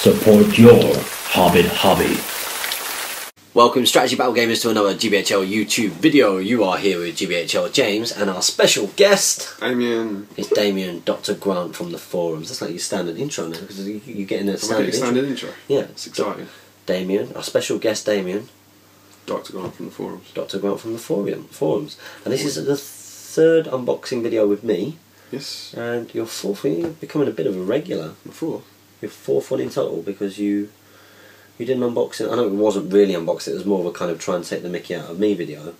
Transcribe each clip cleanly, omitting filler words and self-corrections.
Support your Hobbit hobby. Welcome Strategy Battle Gamers to another GBHL YouTube video. You are here with GBHL James and our special guest Damien. is Damien, Dr. Grant from the forums. That's like your standard intro now because you're getting a standard intro. Yeah, it's exciting. Damien, our special guest Damien, Dr. Grant from the forums. Dr. Grant from the forums. And this is the third unboxing video with me. Yes. And your fourth. You're becoming a bit of a regular. The fourth. Your fourth one in total because you did an unboxing. I know it wasn't really unboxing, it was more of a kind of try and take the mickey out of me video.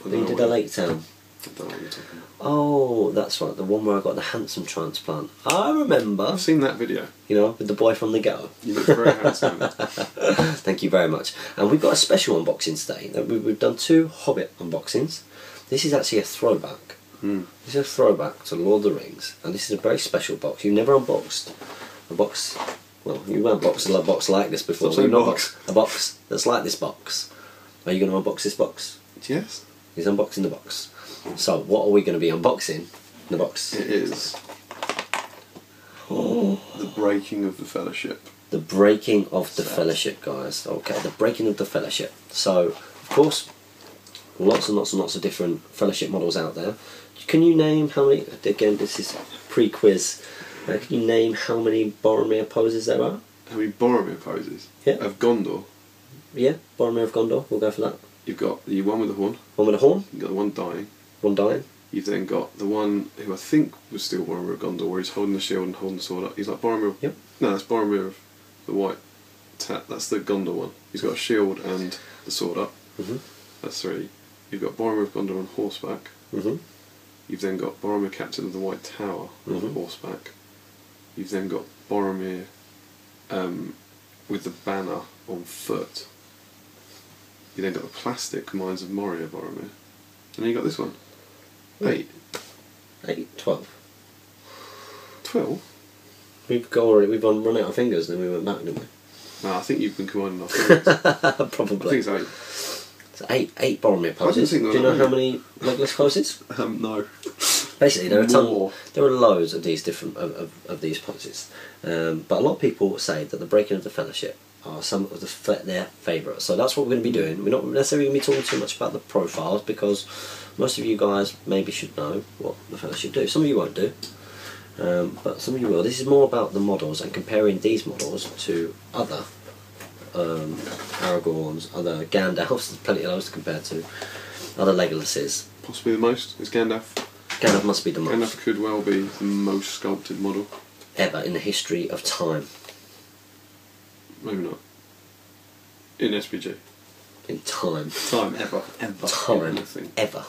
But you did a Lake Town. I don't know what you're talking about. Oh, that's right, the one where I got the handsome transplant. I remember. I've seen that video. You know, with the boy from the ghetto. You look very handsome. Thank you very much. And we've got a special unboxing today. We've done 2 Hobbit unboxings. This is actually a throwback. This is a throwback to Lord of the Rings. And this is a very special box. You've never unboxed a box. Well, you've unboxed a box like this before. You've not boxed a box that's like this box. Are you going to unbox this box? Yes. He's unboxing the box. So, what are we going to be unboxing in the box? It is the breaking of the Fellowship. The breaking of the Fellowship, guys. Okay, the breaking of the Fellowship. So, of course, lots and lots and lots of different Fellowship models out there. Can you name how many? Again, this is pre-quiz. Can you name how many Boromir poses there are? How many Boromir poses? Yeah. Of Gondor. Yeah, Boromir of Gondor. We'll go for that. You've got the one with the horn. One with a horn. You've got the one dying. One dying. You've then got the one who I think was still Boromir of Gondor, where he's holding the shield and holding the sword up. He's like Boromir. Yep. No, that's Boromir of the white. That's the Gondor one. He's got a shield and the sword up. That's 3. You've got Boromir of Gondor on horseback. You've then got Boromir, captain of the White Tower, on horseback. You've then got Boromir with the banner on foot. You then got the plastic Mines of Moria Boromir. And then you got this one. 8. 12. 12? We've run out of fingers and then we went back, didn't we? No, I think you've been combining our fingers. Probably. I think So it's 8 Boromir poses. Do you know how many Legolas poses? 8. No. Basically, there are More. There are loads of these different of these poses, but a lot of people say that the breaking of the Fellowship are some of their favourites. So that's what we're going to be doing. We're not necessarily going to be talking too much about the profiles because most of you guys maybe should know what the Fellowship do. Some of you won't do, but some of you will. This is more about the models and comparing these models to other Aragorns, other Gandalfs. There's plenty of those to compare to. Other Legolases. Possibly the most is Gandalf. Gandalf must be the most. Gandalf could well be the most sculpted model. Ever in the history of time. Maybe not. In SBG. In time. Time, ever. Time. Nothing. Ever.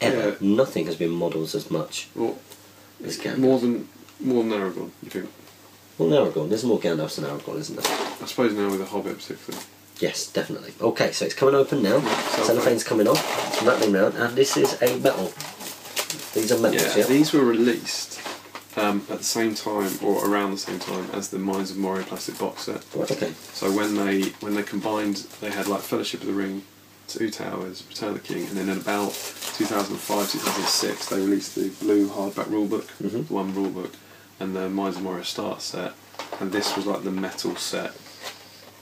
Yeah. Nothing has been modelled as much Well, as Gandalf. more than Aragorn, you think? Well, Aragorn. There's more Gandalfs than Aragorn, isn't there? I suppose now with the Hobbit particularly. Yes, definitely. Okay, so it's coming open now. Cellophane's coming off. It's rattling round, and this is a metal. These are metals, yeah? These were released at the same time, or around the same time, as the Mines of Moria plastic box set. Right, okay. So when they combined, they had like Fellowship of the Ring, 2 Towers, Return of the King, and then in about 2005, 2006, they released the blue hardback rulebook, the one rulebook, and the Mines of Moria start set, and this was like the metal set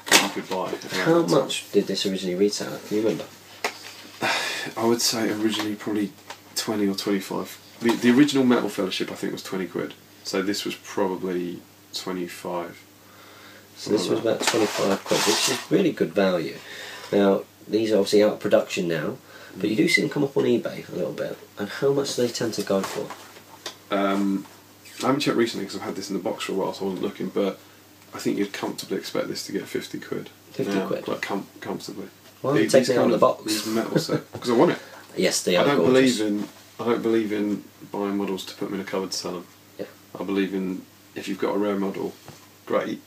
that you could buy. How much did this originally retail at? Can you remember? I would say originally probably 20 or 25. The original Metal Fellowship I think was 20 quid, so this was probably 25. So this was about 25 quid, which is really good value. Now, these are obviously out of production now, but you do see them come up on eBay a little bit. And how much do they tend to go for? I haven't checked recently because I've had this in the box for a while, so I wasn't looking, but I think you'd comfortably expect this to get 50 quid. 50 quid? Like comfortably. Why are you taking it out of the box? These metal set, because I want it. Yes, they are I don't gorgeous. believe in buying models to put them in a cupboard to sell them. Yeah. I believe in, if you've got a rare model, great.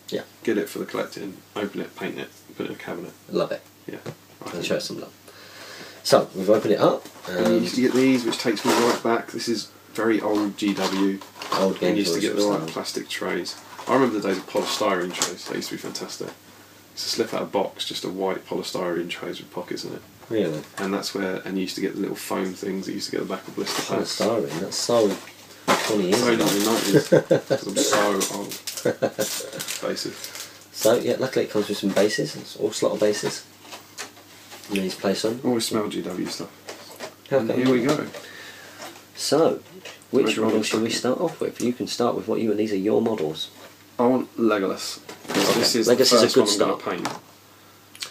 Yeah. Get it for the collecting, open it, paint it, put it in a cabinet. Love it. Yeah. And show some love. So, we've opened it up. And you used to get these, which takes me right back. This is very old GW. Old game. You used to get the right plastic trays. I remember the days of polystyrene trays. They used to be fantastic. Used to slip out a box, just a white polystyrene trays with pockets in it. Really? And that's where, and you used to get the little foam things that used to get the back of blister packs. Polystyrene, that's so 20 years So ago. 1990s, because I'm so old. Basic. So yeah, luckily it comes with some bases. It's all slotted bases. And these place on. Always smell GW stuff. Okay. Here we go. So, which Red model Royal should we Bucket. start off with? You can start with what you and these are your models. I want Legolas. Okay. This is Legolas the is a first good one I'm start. going to paint.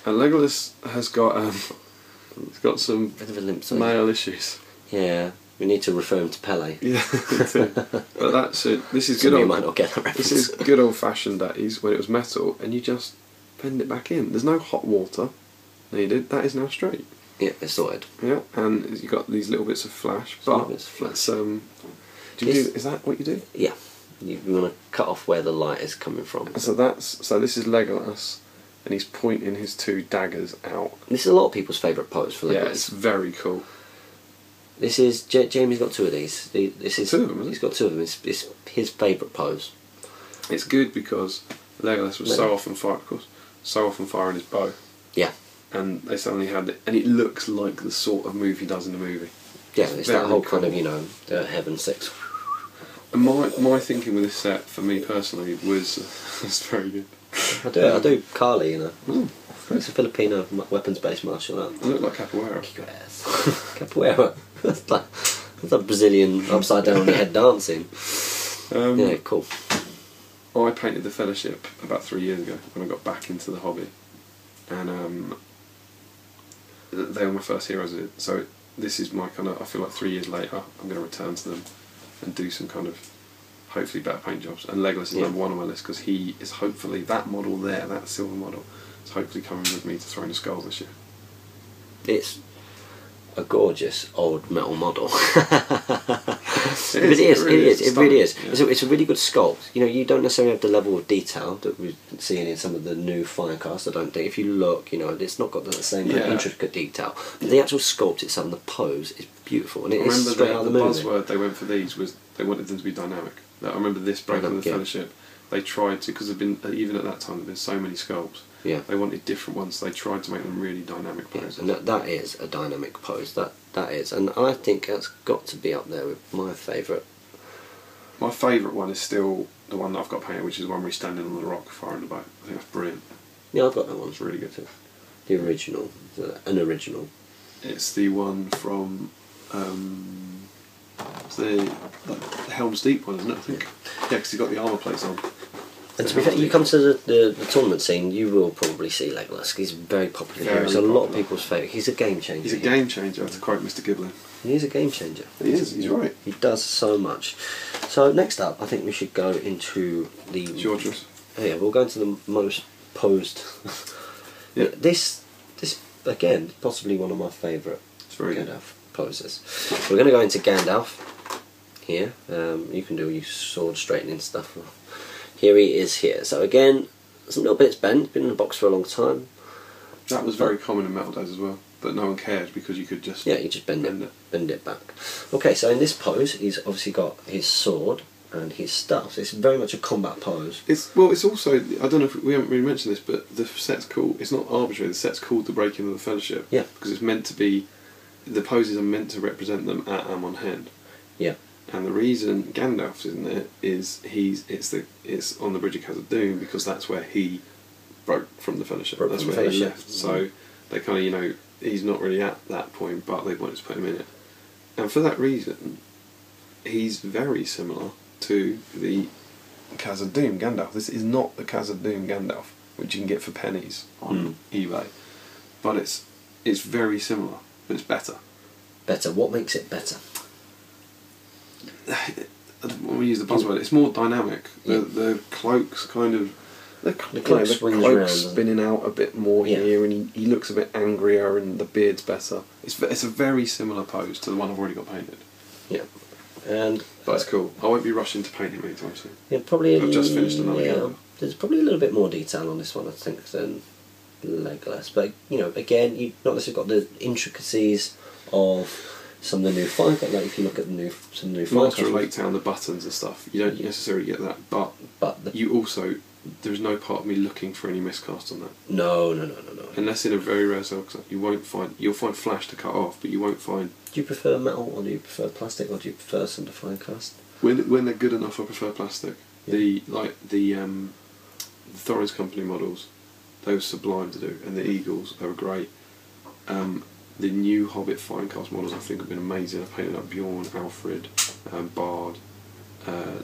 And Legolas has got it's got some Bit of a limp. So male issues. yeah, we need to refer him to Pele. Yeah, too. But that's it. This is Some good of you old. might not get that This reference. is good old-fashioned days when it was metal, and you just bend it back in. There's no hot water needed. That is now straight. Yeah, it's sorted. Yeah, and you got these little bits of flash. Little But bits of flash. let's, do you do, is that what you do? Yeah, you want to cut off where the light is coming from. So this is Legolas, and he's pointing his two daggers out. This is a lot of people's favourite pose for Yeah, Legolas. it's very cool. This is Jamie's got two of these. This is Two of them, isn't He's got two of them. It's his favourite pose. It's good because Legolas was so often firing his bow, Yeah, and they suddenly had it, and it looks like the sort of move he does in the movie. yeah. It's that very whole kind of cool. Heaven 6. And my thinking with this set, for me personally, was very good. I do Kali. It's a Filipino weapons-based martial art. It looked like capoeira. Kick your ass. Capoeira. That's like Brazilian upside down on your head dancing. Yeah, cool. I painted the Fellowship about 3 years ago when I got back into the hobby, and they were my first heroes. So this is my kind of. I feel like 3 years later, I'm going to return to them and do some kind of hopefully better paint jobs. And Legolas is number one on my list because he is hopefully that model there, that silver model, is hopefully coming with me to Throne of Skulls this year. It's a gorgeous old metal model. It It is. really It really is. Yeah. It's a really good sculpt. You don't necessarily have the level of detail that we're seeing in some of the new Firecast. I don't think. If you look, it's not got the same intricate detail. But the actual sculpt itself and the pose is beautiful, and it is straight out of the movie. buzzword they went for these was they wanted them to be dynamic. I remember this Breaking of the Fellowship. They tried to, because there've been even at that time there've been so many sculpts. Yeah. They wanted different ones. So they tried to make them really dynamic poses. And that is a dynamic pose. That is, and I think that's got to be up there with my favourite. My favourite one is still the one that I've got painted, which is the one where he's standing on the rock firing the bow. I think that's brilliant. Yeah, I've got that one. It's really good. The original, an original. It's the one from it's the Helm's Deep one, isn't it? I think. Yeah, because he's got the armour plates on. And to be fair, you come to the tournament scene, you will probably see Legolas. He's very popular here. He's a lot of people's favourite. He's a game changer. He's a game changer, to quote Mr. Giblin. He is a game changer. He is, he's right. He does so much. So next up, I think we should go into the... It's your choice. Oh yeah, we'll go into the most posed... Yeah. This again, possibly one of my favourite Very Gandalf poses. We're going to go into Gandalf here. You can do your sword straightening stuff. Here he is here. So again, some little bits bent. Been in the box for a long time. That was very common in Metal Days as well, but no one cared because you could just you just bend it back. Okay, so in this pose, he's obviously got his sword and his stuff. So it's very much a combat pose. It's also, I don't know if we haven't really mentioned this, but the set's called. It's not arbitrary. The set's called the Breaking of the Fellowship. Yeah. Because it's meant to be, the poses are meant to represent them at Amon Hand. Yeah. And the reason Gandalf's in there is it's on the Bridge of Khazad-dûm because that's where he broke from the Fellowship. That's where he left. So they kind of he's not really at that point, but they wanted to put him in it. And for that reason, he's very similar to the Khazad-dûm Gandalf. This is not the Khazad-dûm Gandalf, which you can get for pennies on eBay, but it's very similar, but it's better. Better. What makes it better? When we use the buzzword, it's more dynamic. The cloak's kind of the cloak swings cloak's around, spinning out a bit more here, and he looks a bit angrier, and the beard's better. It's a very similar pose to the one I've already got painted. Yeah, and but it's cool. I won't be rushing to paint him anytime soon. Yeah, probably. I've just finished another game. There's probably a little bit more detail on this one, I think, than Legolas. But again, you've not necessarily got the intricacies of some of the new fire. Like if you look at some new fire. Master of Lake Town, the buttons and stuff. You don't necessarily get that, but you also. There's no part of me looking for any miscast on that. No. Unless in a very rare cell, you'll find flash to cut off, but you won't find. Do you prefer metal or do you prefer plastic or do you prefer some fine cast? When they're good enough, I prefer plastic. Yeah. The the Thorin's Company models, they were sublime to do, and the Eagles, they were great. The new Hobbit fine cast models I think have been amazing. I painted up Bjorn, Alfred, Bard.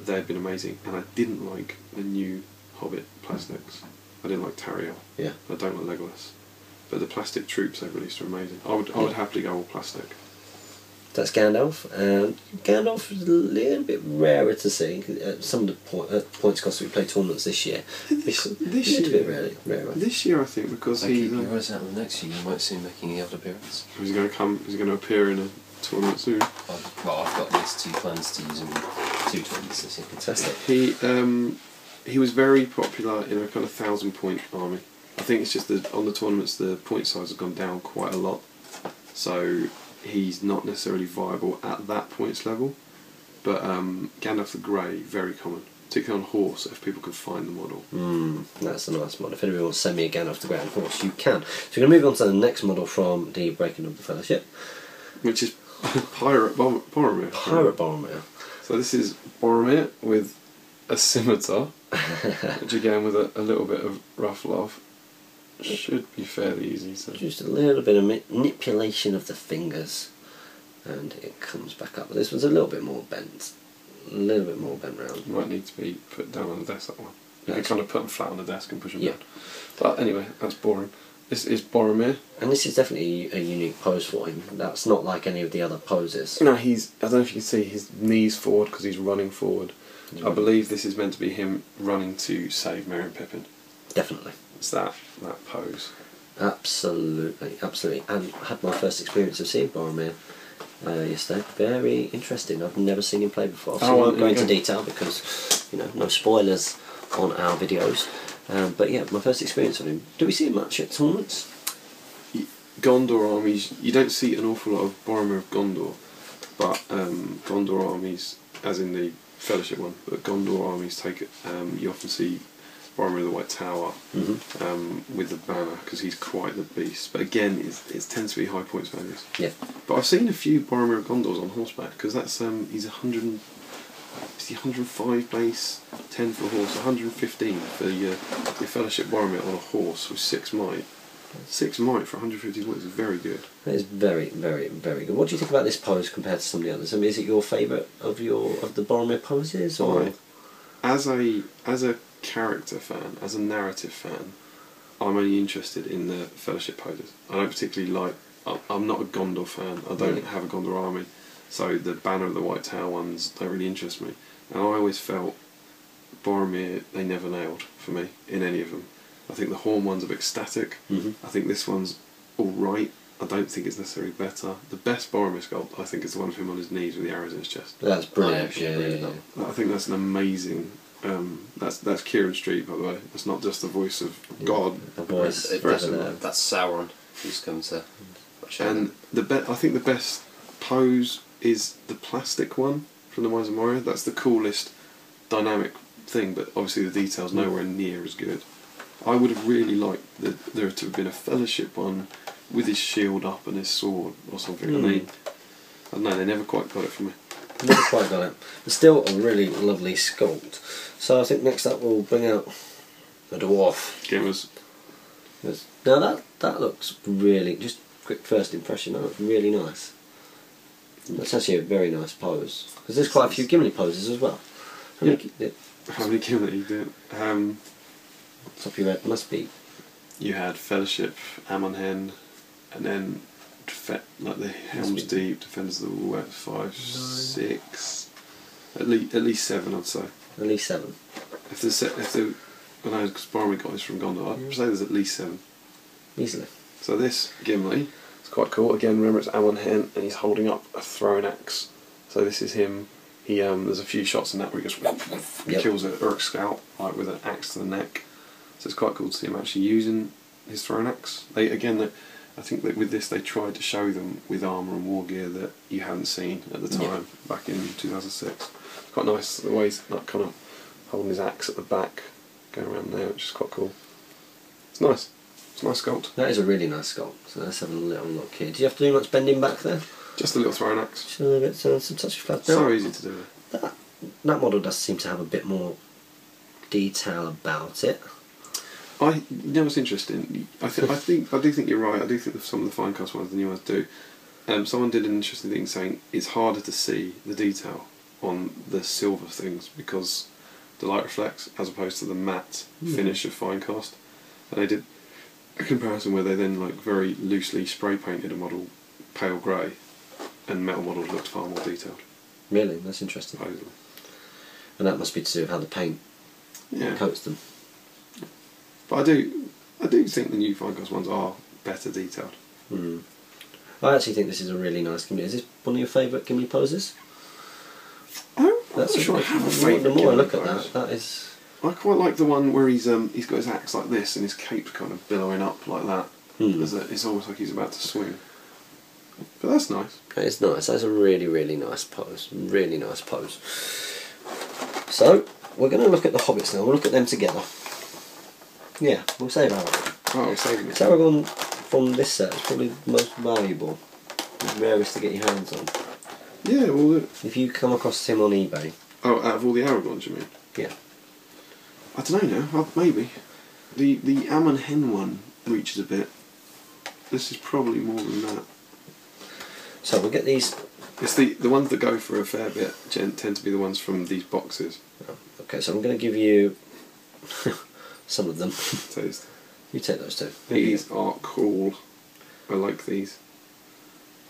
They've been amazing, and I didn't like the new Hobbit plastics. I didn't like Tariel. Yeah. I don't like Legolas. But the plastic troops they've released are amazing. I would happily go all plastic. That's Gandalf, and Gandalf is a little bit rarer to see. Some of the points cost we play tournaments this year. This year, a bit rarer. This year, I think, because keep your eyes out on the next year, you might see him making the odd appearance. Is he going to come? Is he going to appear in a tournament soon? I've got at least 2 plans to use him in 2 tournaments this year. Fantastic. He was very popular in a kind of 1,000-point army. I think it's just that on the tournaments the point size has gone down quite a lot, so he's not necessarily viable at that points level. But Gandalf the Grey, very common, particularly on horse if people can find the model. That's a nice model. If anybody wants to send me a Gandalf the Grey on horse, you can. So we're going to move on to the next model from the Breaking of the Fellowship, which is Pirate Boromir. Pirate Boromir. So this is Boromir with a scimitar, which again with a little bit of rough love. Should be fairly easy. So. Just a little bit of manipulation of the fingers, and it comes back up. This one's a little bit more bent, round. Might need to be put down on the desk, that one. You can kind of put them flat on the desk and push them down. Yeah. But anyway, that's boring. This is Boromir. And this is definitely a unique pose for him. That's not like any of the other poses. No, I don't know if you can see his knees forward because he's running forward. I believe this is meant to be him running to save Merry and Pippin. Definitely. It's that pose. Absolutely. And I had my first experience of seeing Boromir yesterday. Very interesting. I've never seen him play before. So I won't go into detail because, no spoilers on our videos. But yeah, my first experience of him. Do we see him much at tournaments? Gondor armies, you don't see an awful lot of Boromir of Gondor, but Gondor armies, as in the Fellowship one, but Gondor armies take it, you often see Boromir of the White Tower with the banner because he's quite the beast. But again, it tends to be high points values. Yeah. But I've seen a few Boromir of Gondors on horseback because that's he's 105 base, 10 for horse, 115 for your Fellowship Boromir on a horse with 6 might. 6 might for 150 points is very good. That is very, very, very good. What do you think about this pose compared to some of the others? I mean, is it your favourite of the Boromir poses, or as a character fan, as a narrative fan, I'm only interested in the Fellowship poses. I don't particularly like. I'm not a Gondor fan. I don't have a Gondor army, so the Banner of the White Tower ones don't really interest me. And I always felt Boromir they never nailed for me in any of them. I think the Horn one's a bit static. I think this one's all right. I don't think it's necessarily better. The best Boromir sculpt, I think, is the one of him on his knees with the arrows in his chest. That's brilliant. I think that's an amazing. That's Kieran Street, by the way. That's not just the voice of God. The voice. That's Sauron who's come to. And I think the best pose is the plastic one from the Miser Moria. That's the coolest dynamic thing, but obviously the detail's nowhere near as good. I would have really liked there to have been a Fellowship one with his shield up and his sword or something. And I don't know, they never quite got it for me. Never quite got it. But still a really lovely sculpt. So I think next up we'll bring out a dwarf. Gamers. Now that looks really, just quick first impression, that looks really nice. That's actually a very nice pose. Because there's quite a few Gimli poses as well. How many Gimli you did? Top of your head must be. You had Fellowship, Amon-Hen, and then like the Helm's Deep, Defenders of the Wet, 5, 6, at least 7, I'd say. At least 7. I know because Boromir got this from Gondor, I'd say there's at least 7. Easily. So this Gimli, it's quite cool. Again, remember it's Amon-Hen, and he's holding up a throwing axe. So this is him. He there's a few shots in that where he goes, he kills an Uruk scout like with an axe to the neck. So it's quite cool to see him actually using his throwing axe. I think that with this they tried to show them with armour and war gear that you hadn't seen at the time back in 2006. It's quite nice the way he's like kind of holding his axe at the back, going around there, which is quite cool. It's nice. It's a nice sculpt. That is a really nice sculpt. So let's have a little look here. Do you have to do much bending back there? Just a little throwing axe. Just a little bit, some touch of flat. So easy to do. That model does seem to have a bit more detail about it. You know what's interesting? I do think you're right. I do think that some of the fine cast ones, the new ones, do. Someone did an interesting thing saying it's harder to see the detail on the silver things because the light reflects as opposed to the matte finish of fine cast. And they did a comparison where they then like very loosely spray painted a model pale grey, and metal models looked far more detailed. Really, that's interesting. Supposedly. And that must be to do with how the paint coats them. But I do think the new fine cast ones are better detailed. I actually think this is a really nice Gimli. Is this one of your favourite Gimli poses? I'm not sure I have a favourite. The more I look Gimli at pose. that is. I quite like the one where he's got his axe like this and his cape's kind of billowing up like that. It's almost like he's about to swing. But that's nice. It's nice. That's a really, really nice pose. Really nice pose. So we're going to look at the hobbits now. We'll look at them together. Yeah, we'll save Aragorn. Oh, we're saving it. Aragorn from this set is probably the most valuable, the rarest to get your hands on. Yeah, well, If you come across him on eBay. oh, out of all the Aragorns, you mean? Yeah. I don't know now. Maybe the Ammon Hen one reaches a bit. This is probably more than that. So we'll get these. It's the ones that go for a fair bit tend to be the ones from these boxes. Okay, so I'm going to give you some of them. Taste. You take those two. These are cool. I like these.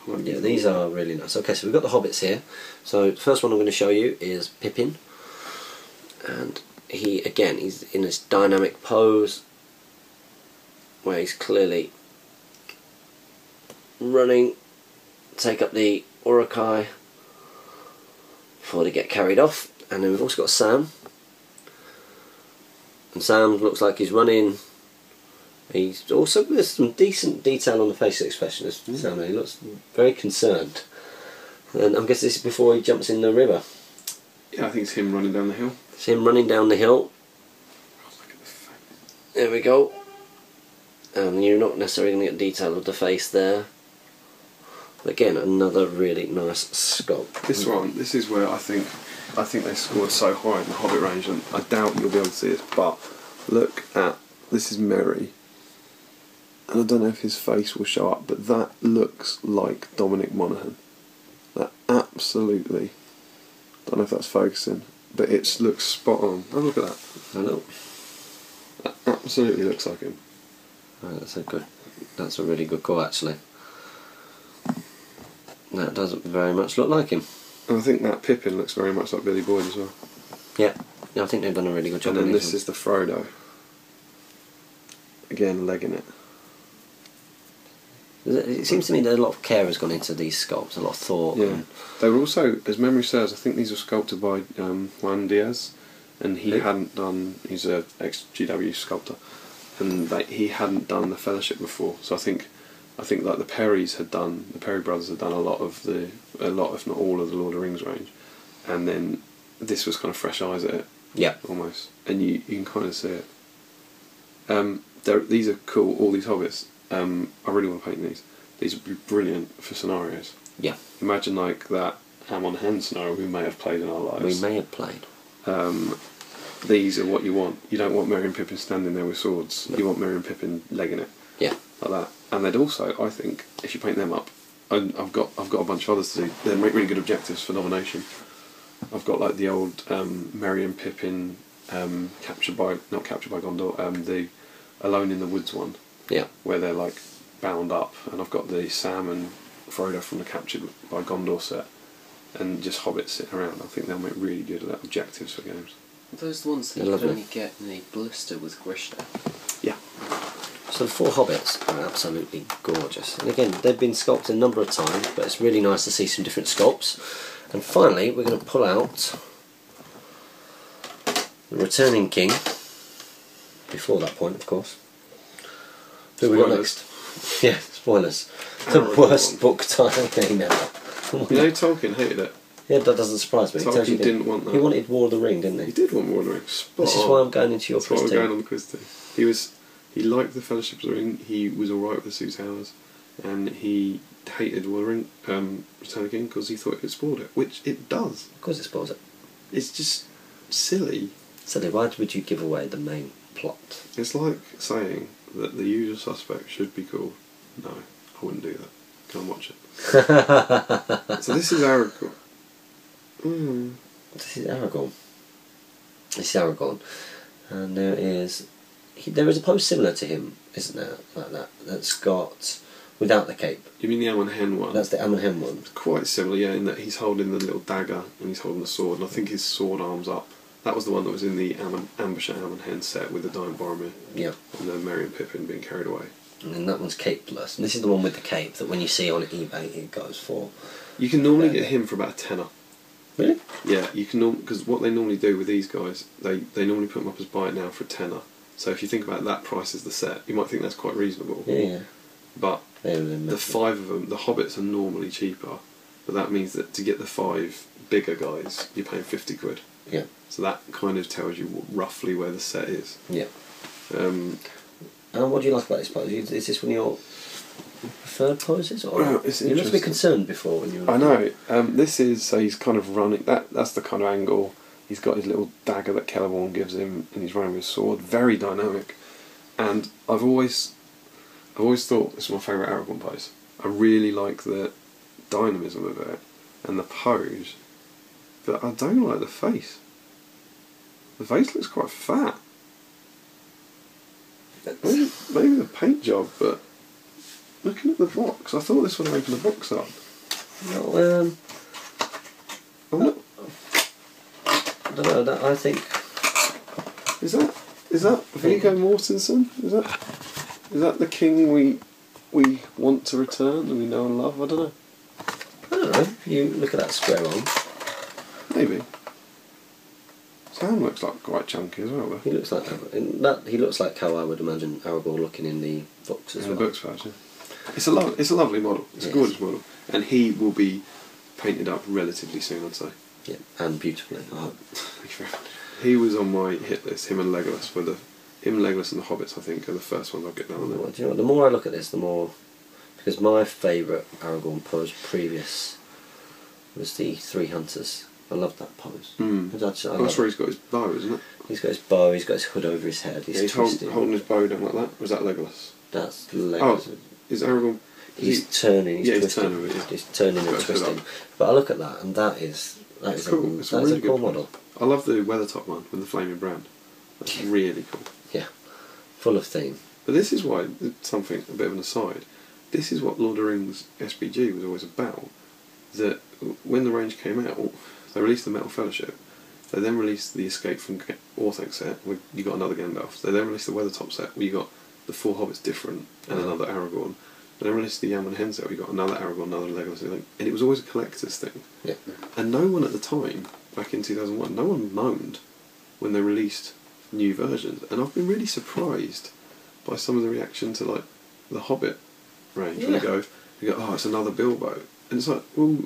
Yeah, these are really nice. Okay, so we've got the hobbits here. So the first one I'm going to show you is Pippin. And he's in this dynamic pose where he's clearly running, take up the Urukai before they get carried off. And then we've also got Sam. And Sam looks like he's running. He's also, there's some decent detail on the facial expression. Sam, he looks very concerned. And I'm guessing this is before he jumps in the river. Yeah, I think it's him running down the hill. It's him running down the hill. Look at the face. There we go. And you're not necessarily going to get detail of the face there. But again, another really nice sculpt. This is where I think they scored so high in the Hobbit range, and I doubt you'll be able to see this, but look at, this is Merry. And I don't know if his face will show up, but that looks like Dominic Monaghan. That absolutely, don't know if that's focusing, but it looks spot on. Oh, look at that. I know. That absolutely looks like him. Right, that's a really good call actually. That doesn't very much look like him. And I think that Pippin looks very much like Billy Boyd as well. Yeah, I think they've done a really good job. And then this is the Frodo. Again, legging it. It seems to me that a lot of care has gone into these sculpts, a lot of thought. Yeah, they were also, as memory serves, I think these were sculpted by Juan Diaz, and he hadn't done. He's a ex-GW sculptor, and he hadn't done the Fellowship before. So I think like the Perry brothers had done a lot, if not all, of the Lord of the Rings range, and then this was kind of fresh eyes at it. Yeah, almost, and you can kind of see it. These are cool. All these hobbits. I really want to paint these. These would be brilliant for scenarios. Yeah. Imagine like that Ammon Hen scenario we may have played in our lives. We may have played. These are what you want. You don't want Merry and Pippin standing there with swords. No. You want Merry and Pippin legging it. Yeah. Like that. And they'd also, I think, if you paint them up, I've got a bunch of others to do. They make really good objectives for nomination. I've got like the old Merry and Pippin not captured by Gondor, the Alone in the Woods one. Yeah. Where they're like bound up, and I've got the Sam and Frodo from the Captured by Gondor set, and just hobbits sitting around. I think they'll make really good objectives for games. Are those the ones that you can only get in a blister with Grishta? Yeah. So the 4 hobbits are absolutely gorgeous. And again, they've been sculpted a number of times, but it's really nice to see some different sculpts. And finally, we're going to pull out the Returning King. Before that point, of course. Who we got next? Yeah, spoilers. The worst book title game ever. You know, Tolkien hated it. Yeah, that doesn't surprise me. Tolkien didn't want that. He wanted War of the Ring, didn't he? He did want War of the Ring. This is why I'm going into your quiz team. That's why we're going on the quiz team. He liked the Fellowship of the Ring. He was alright with the Two Towers, and he hated War of the Ring, Return of the King, because he thought it spoiled it, which it does. Of course, it spoils it. It's just silly. So then, why would you give away the main plot. It's like saying that The Usual Suspect should be called. No, I wouldn't do that. Can't watch it. So this is Aragorn. This is Aragorn. This is Aragorn. And there is a pose similar to him, isn't there? Like that. That's got without the cape. You mean the Amon Hen one? That's the Amon Hen one. It's quite similar, yeah, in that he's holding the little dagger and he's holding the sword, and I think his sword arm's up. That was the one that was in the Ambush at Amon Hen set with the dying Boromir. Yeah. And then Merry and Pippin being carried away. And then that one's capeless. And this is the one with the cape that when you see on eBay it goes for. You can normally get him for about a tenner. Really? Yeah, you can because what they normally do with these guys, they normally put them up as buy it now for a tenner. So if you think about that price as the set, you might think that's quite reasonable. Yeah. But the 5 of them, the Hobbits are normally cheaper, but that means that to get the 5 bigger guys, you're paying 50 quid. Yeah. So that kind of tells you roughly where the set is. Yeah. And what do you like about this pose? Is this one of your preferred poses? Or you looked a bit concerned before when you were... I know. This is, so he's kind of running, that's the kind of angle. He's got his little dagger that Celeborn gives him, and he's running with his sword. Very dynamic. And I've always thought this is my favourite Aragorn pose. I really like the dynamism of it and the pose, but I don't like the face. The face looks quite fat. Maybe the paint job, but looking at the box, I thought this would open the box up. No, I don't know. I think is that Viggo Mortensen? Is that the king we want to return and we know and love? I don't know. I don't know. If you look at that square on. Maybe. Sam looks like quite chunky as well, though. He looks like that. He looks like how I would imagine Aragorn looking in the books as well. The books version. It's a lovely model. It's a gorgeous model, and he will be painted up relatively soon, I'd say. Yeah, and beautifully. Thank you very much. He was on my hit list. Him and Legolas and the Hobbits, I think, are the first ones I'll get down there. Do you know what, the more I look at this, the more, because my favourite Aragorn pose previous was the Three Hunters. I love that pose. That's where he's got his bow, isn't it? He's got his bow. He's got his hood over his head. He's twisted. Holding his bow down like that. Or is that Legolas? That's Legolas. Oh, is Aragorn? He's turning. He's twisting. He's turning. He's turning and twisting. But I look at that, and that is cool. It's a really cool good model. I love the Weathertop one with the flaming brand. That's really cool. Yeah, full of theme. But this is why, something, a bit of an aside, this is what Lord of the Rings SBG was always about. That when the range came out, they released the Metal Fellowship. They then released the Escape from Orthanc set, where you got another Gandalf. They then released the Weathertop set, where you got the 4 Hobbits different, and another Aragorn. They then released the Amon Hen set, where you got another Aragorn, another Legolas, and it was always a collector's thing. Yeah. And no one at the time, back in 2001, no one moaned when they released new versions. And I've been really surprised by some of the reaction to, like, the Hobbit range. Yeah. Where they go, oh, it's another Bilbo. And it's like, well,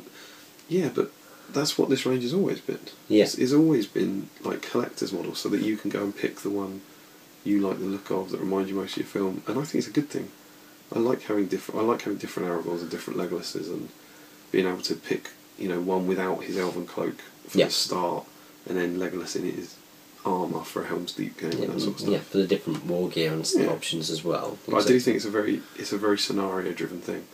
yeah, but that's what this range has always been. Yeah. It's always been like collector's models, so that you can go and pick the one you like the look of that reminds you most of your film, and I think it's a good thing. I like having different Aragorns and different Legolases, and being able to pick, one without his elven cloak from the start, and then Legolas in his armour for a Helm's Deep game and that sort of stuff. Yeah, for the different war gear and options as well. But I do think it's a very scenario driven thing.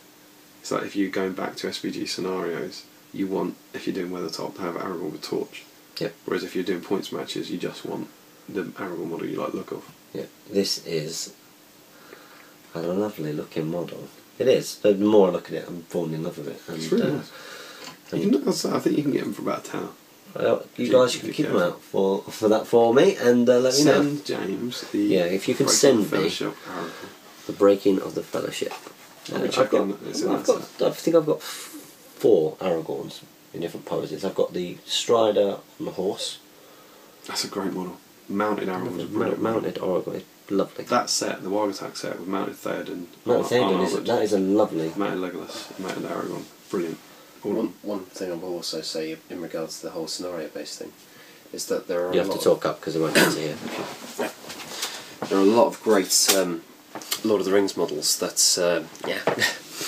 It's like if you're going back to SBG scenarios, you want, if you're doing Weathertop, to have Aragorn with Torch. Yeah. Whereas if you're doing points matches, you just want the Aragorn model you like the look of. Yeah. This is a lovely looking model. It is. The more I look at it, I'm falling in love with it. And, it's really nice. I think you can get them for about £10. You guys can keep them out for that for me, and let me know. Send James the if you can send me the Breaking of the Fellowship. I think I've got 4 Aragorns in different poses. I've got the Strider on the horse. That's a great model. Mounted Aragorn is brilliant. Mounted Aragorn is lovely. That set, the Wild Attack set with mounted Theoden. That is a lovely. Mounted Legolas, mounted Aragorn, brilliant. One thing I will also say in regards to the whole scenario-based thing is that there are you have to talk up because I won't get to hear. There are a lot of great Lord of the Rings models that's a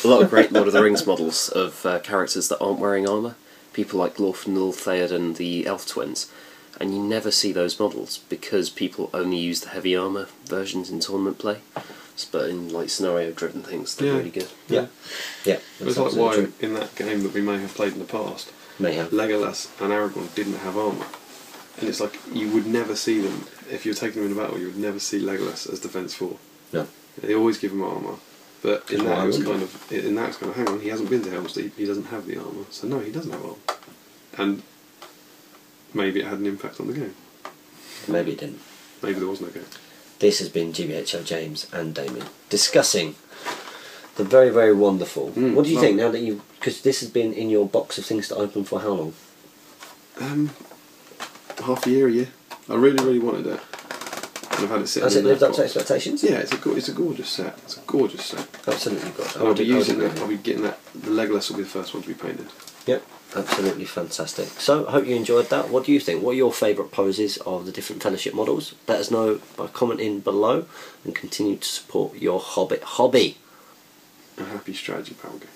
lot of great Lord of the Rings models of characters that aren't wearing armour. People like Glorfindel, Theoden, the Elf Twins, and you never see those models because people only use the heavy armour versions in tournament play. But in like scenario-driven things, they're really good. Yeah. It's like why in that game that we may have played in the past, Legolas and Aragorn didn't have armour. And it's like, you would never see them, if you're taking them in a battle, you would never see Legolas as defence 4. No. They always give him armour. But in that, it's kind of, hang on, he hasn't been to Helm's Deep, he doesn't have the armour. So no, he doesn't have armour. And maybe it had an impact on the game. Maybe it didn't. Maybe there was no game. This has been GBHL James and Damien discussing the very, very wonderful. What do you think now that you... Because this has been in your box of things to open for how long? Half a year. I really, really wanted it. And I've had it sitting. Has it lived up to expectations? Yeah, it's a gorgeous set. It's a gorgeous set. Absolutely gorgeous. I'll be using it. I'll be getting that. The Legolas will be the first one to be painted. Yep, absolutely fantastic. So, I hope you enjoyed that. What do you think? What are your favourite poses of the different Fellowship models? Let us know by commenting below, and continue to support your Hobbit hobby. A happy strategy power game.